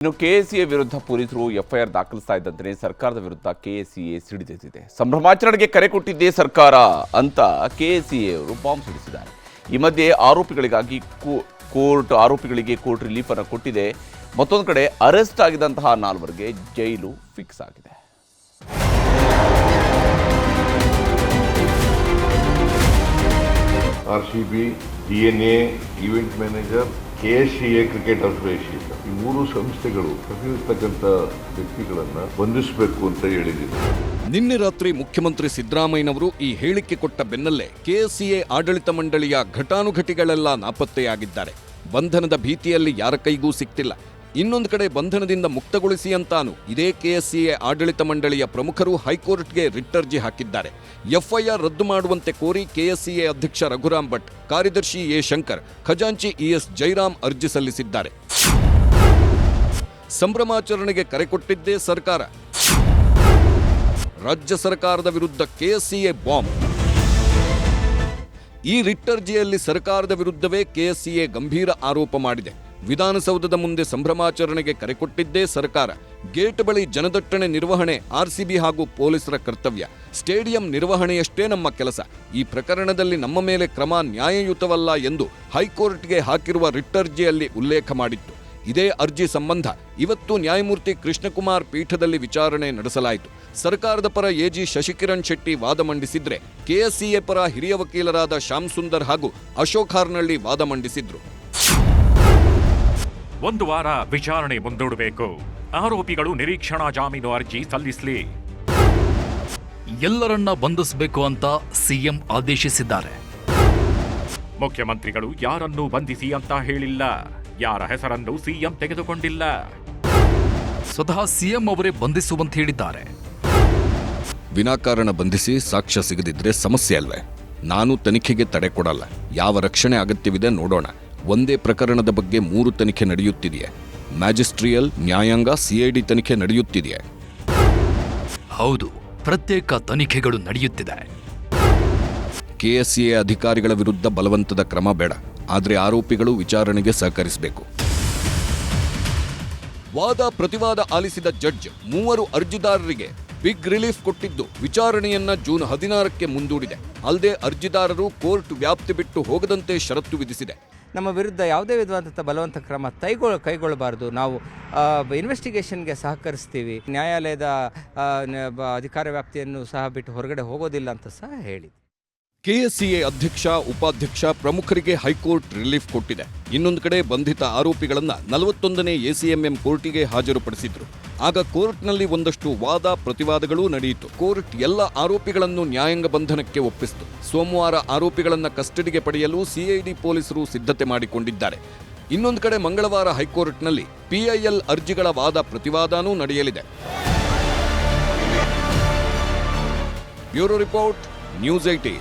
ಇನ್ನು ಕೆಎಸ್ಸಿಎ ವಿರುದ್ಧ ಪೊಲೀಸರು ಎಫ್ಐಆರ್ ದಾಖಲಿಸ್ತಾ ಇದ್ದಂತೆ ಸರ್ಕಾರದ ವಿರುದ್ಧ ಕೆಎಸ್ಸಿಎ ಸಿಡಿದೆದ್ದಿದೆ. ಸಂಭ್ರಮಾಚರಣೆಗೆ ಕರೆ ಕೊಟ್ಟಿದ್ದೇ ಸರ್ಕಾರ ಅಂತ ಕೆಎಸ್ಸಿಎ ಅವರು ಬಾಂಬ್ ಸಿಡಿಸಿದ್ದಾರೆ. ಈ ಮಧ್ಯೆ ಆರೋಪಿಗಳಿಗೆ ಕೋರ್ಟ್ ರಿಲೀಫ್ ಅನ್ನು ಕೊಟ್ಟಿದೆ. ಮತ್ತೊಂದು ಕಡೆ ಅರೆಸ್ಟ್ ಆಗಿದಂತಹ 4ವರಿಗೆ ಜೈಲು ಫಿಕ್ಸ್ ಆಗಿದೆ. RCB, DNA, event manager, KSCA cricket association ಈ 3 ಸಂಸ್ಥೆಗಳು ಪ್ರತಿನಿಧಿಸತಕ್ಕಂಥ ವ್ಯಕ್ತಿಗಳನ್ನು ಬಂಧಿಸಬೇಕು ಅಂತ ಹೇಳಿದ್ದಾರೆ. ನಿನ್ನೆ ರಾತ್ರಿ ಮುಖ್ಯಮಂತ್ರಿ ಸಿದ್ದರಾಮಯ್ಯನವರು ಈ ಹೇಳಿಕೆ ಕೊಟ್ಟ ಬೆನ್ನಲ್ಲೇ ಕೆಎಸ್ಸಿಎ ಆಡಳಿತ ಮಂಡಳಿಯ ಘಟಾನುಘಟಿಗಳೆಲ್ಲ ನಾಪತ್ತೆಯಾಗಿದ್ದಾರೆ. ಬಂಧನದ ಭೀತಿಯಲ್ಲಿ ಯಾರ ಕೈಗೂ ಸಿಕ್ತಿಲ್ಲ. ಇನ್ನೊಂದು ಕಡೆ ಬಂಧನದಿಂದ ಮುಕ್ತಗೊಳಿಸಿ ಅಂತಾನು ಇದೇ ಕೆಎಸ್ಸಿಎ ಆಡಳಿತ ಮಂಡಳಿಯ ಪ್ರಮುಖರು ಹೈಕೋರ್ಟ್ಗೆ ರಿಟ್ ಅರ್ಜಿ ಹಾಕಿದ್ದಾರೆ. ಎಫ್ಐಆರ್ ರದ್ದು ಮಾಡುವಂತೆ ಕೋರಿ ಕೆಎಸ್ಸಿಎ ಅಧ್ಯಕ್ಷ ರಘುರಾಮ್ ಭಟ್, ಕಾರ್ಯದರ್ಶಿ ಎ ಶಂಕರ್, ಖಜಾಂಚಿ ಇಎಸ್ ಜೈರಾಮ್ ಅರ್ಜಿ ಸಲ್ಲಿಸಿದ್ದಾರೆ. ಸಂಭ್ರಮಾಚರಣೆಗೆ ಕರೆ ಕೊಟ್ಟಿದ್ದೇ ಸರ್ಕಾರ. ರಾಜ್ಯ ಸರ್ಕಾರದ ವಿರುದ್ಧ ಕೆಎಸ್ಸಿಎ ಬಾಂಬ್. ಈ ರಿಟ್ ಅರ್ಜಿಯಲ್ಲಿ ಸರ್ಕಾರದ ವಿರುದ್ಧವೇ ಕೆಎಸ್ಸಿಎ ಗಂಭೀರ ಆರೋಪ ಮಾಡಿದೆ. ವಿಧಾನಸೌಧದ ಮುಂದೆ ಸಂಭ್ರಮಾಚರಣೆಗೆ ಕರೆ ಕೊಟ್ಟಿದ್ದೇ ಸರ್ಕಾರ. ಗೇಟ್ ಬಳಿ ಜನದಟ್ಟಣೆ ನಿರ್ವಹಣೆ ಆರ್ಸಿಬಿ ಹಾಗೂ ಪೊಲೀಸರ ಕರ್ತವ್ಯ. ಸ್ಟೇಡಿಯಂ ನಿರ್ವಹಣೆಯಷ್ಟೇ ನಮ್ಮ ಕೆಲಸ. ಈ ಪ್ರಕರಣದಲ್ಲಿ ನಮ್ಮ ಮೇಲೆ ಕ್ರಮ ನ್ಯಾಯಯುತವಲ್ಲ ಎಂದು ಹೈಕೋರ್ಟ್ಗೆ ಹಾಕಿರುವ ರಿಟ್ ಅರ್ಜಿಯಲ್ಲಿ ಉಲ್ಲೇಖ ಮಾಡಿತ್ತು. ಇದೇ ಅರ್ಜಿ ಸಂಬಂಧ ಇವತ್ತು ನ್ಯಾಯಮೂರ್ತಿ ಕೃಷ್ಣಕುಮಾರ್ ಪೀಠದಲ್ಲಿ ವಿಚಾರಣೆ ನಡೆಸಲಾಯಿತು. ಸರ್ಕಾರದ ಪರ ಎಜಿ ಶಶಿಕಿರಣ್ ಶೆಟ್ಟಿ ವಾದ ಮಂಡಿಸಿದ್ರೆ, ಕೆಎಸ್ಸಿಎ ಪರ ಹಿರಿಯ ವಕೀಲರಾದ ಶ್ಯಾಮ್ ಸುಂದರ್ ಹಾಗೂ ಅಶೋಕ್ ಹಾರ್ನಳ್ಳಿ ವಾದ ಮಂಡಿಸಿದ್ರು. ಒಂದು ವಾರ ವಿಚಾರಣೆ ಮುಂದೂಡಬೇಕು. ಆರೋಪಿಗಳು ನಿರೀಕ್ಷಣಾ ಜಾಮೀನು ಅರ್ಜಿ ಸಲ್ಲಿಸಲಿ. ಎಲ್ಲರನ್ನ ಬಂಧಿಸಬೇಕು ಅಂತ ಸಿಎಂ ಆದೇಶಿಸಿದ್ದಾರೆ. ಮುಖ್ಯಮಂತ್ರಿಗಳು ಯಾರನ್ನೂ ಬಂಧಿಸಿ ಅಂತ ಹೇಳಿಲ್ಲ. ಯಾರ ಹೆಸರನ್ನು ಸಿಎಂ ತೆಗೆದುಕೊಂಡಿಲ್ಲ. ಸ್ವತಃ ಸಿಎಂ ಅವರೇ ಬಂಧಿಸುವಂತ ಹೇಳಿದ್ದಾರೆ. ವಿನಾಕಾರಣ ಬಂಧಿಸಿ ಸಾಕ್ಷ್ಯ ಸಿಗದಿದ್ರೆ ಸಮಸ್ಯೆ ಅಲ್ವೇ? ನಾನು ತನಿಖೆಗೆ ತಡೆ ಕೊಡಲ್ಲ. ಯಾವ ರಕ್ಷಣೆ ಅಗತ್ಯವಿದೆ ನೋಡೋಣ. ಒಂದೇ ಪ್ರಕರಣದ ಬಗ್ಗೆ 3 ತನಿಖೆ ನಡೆಯುತ್ತಿದೆಯೇ? ಮ್ಯಾಜಿಸ್ಟ್ರಿಯಲ್, ನ್ಯಾಯಾಂಗ, ಸಿಐಡಿ ತನಿಖೆ ನಡೆಯುತ್ತಿದೆಯೇ? ಹೌದು, ಪ್ರತ್ಯೇಕ ತನಿಖೆಗಳು ನಡೆಯುತ್ತಿದೆ. ಕೆಎಸ್ಸಿಎ ಅಧಿಕಾರಿಗಳ ವಿರುದ್ಧ ಬಲವಂತದ ಕ್ರಮ ಬೇಡ, ಆದರೆ ಆರೋಪಿಗಳು ವಿಚಾರಣೆಗೆ ಸಹಕರಿಸಬೇಕು. ವಾದ ಪ್ರತಿವಾದ ಆಲಿಸಿದ ಜಡ್ಜ್ 3 ಅರ್ಜಿದಾರರಿಗೆ ಬಿಗ್ ರಿಲೀಫ್ ಕೊಟ್ಟಿದ್ದು ವಿಚಾರಣೆಯನ್ನ ಜೂನ್ 16ಕ್ಕೆ ಮುಂದೂಡಿದೆ. ಅಲ್ಲದೆ ಅರ್ಜಿದಾರರು ಕೋರ್ಟ್ ವ್ಯಾಪ್ತಿ ಬಿಟ್ಟು ಹೋಗದಂತೆ ಷರತ್ತು ವಿಧಿಸಿದೆ. ನಮ್ಮ ವಿರುದ್ಧ ಯಾವುದೇ ವಿಧವಾದಂಥ ಬಲವಂತ ಕ್ರಮ ಕೈಗೊಳ್ಳಬಾರದು. ನಾವು ಇನ್ವೆಸ್ಟಿಗೇಷನ್ಗೆ ಸಹಕರಿಸ್ತೀವಿ. ನ್ಯಾಯಾಲಯದ ಅಧಿಕಾರ ವ್ಯಾಪ್ತಿಯನ್ನು ಸಹ ಬಿಟ್ಟು ಹೊರಗಡೆ ಹೋಗೋದಿಲ್ಲ ಅಂತ ಸಹ ಹೇಳಿದೆ. ಕೆಎಸ್ಸಿಎ ಅಧ್ಯಕ್ಷ, ಉಪಾಧ್ಯಕ್ಷ ಪ್ರಮುಖರಿಗೆ ಹೈಕೋರ್ಟ್ ರಿಲೀಫ್ ಕೊಟ್ಟಿದೆ. ಇನ್ನೊಂದು ಕಡೆ ಬಂಧಿತ ಆರೋಪಿಗಳನ್ನ 41ನೇ ಎಸಿಎಂಎಂ ಕೋರ್ಟಿಗೆ ಹಾಜರುಪಡಿಸಿದ್ರು. ಆಗ ಕೋರ್ಟ್ನಲ್ಲಿ ಒಂದಷ್ಟು ವಾದ ಪ್ರತಿವಾದಗಳೂ ನಡೆಯಿತು. ಕೋರ್ಟ್ ಎಲ್ಲ ಆರೋಪಿಗಳನ್ನು ನ್ಯಾಯಾಂಗ ಬಂಧನಕ್ಕೆ ಒಪ್ಪಿಸಿತು. ಸೋಮವಾರ ಆರೋಪಿಗಳನ್ನ ಕಸ್ಟಡಿಗೆ ಪಡೆಯಲು ಸಿಐಡಿ ಪೊಲೀಸರು ಸಿದ್ಧತೆ ಮಾಡಿಕೊಂಡಿದ್ದಾರೆ. ಇನ್ನೊಂದು ಕಡೆ ಮಂಗಳವಾರ ಹೈಕೋರ್ಟ್ನಲ್ಲಿ ಪಿಐಎಲ್ ಅರ್ಜಿಗಳ ವಾದ ಪ್ರತಿವಾದನೂ ನಡೆಯಲಿದೆ. Bureau report, news 18.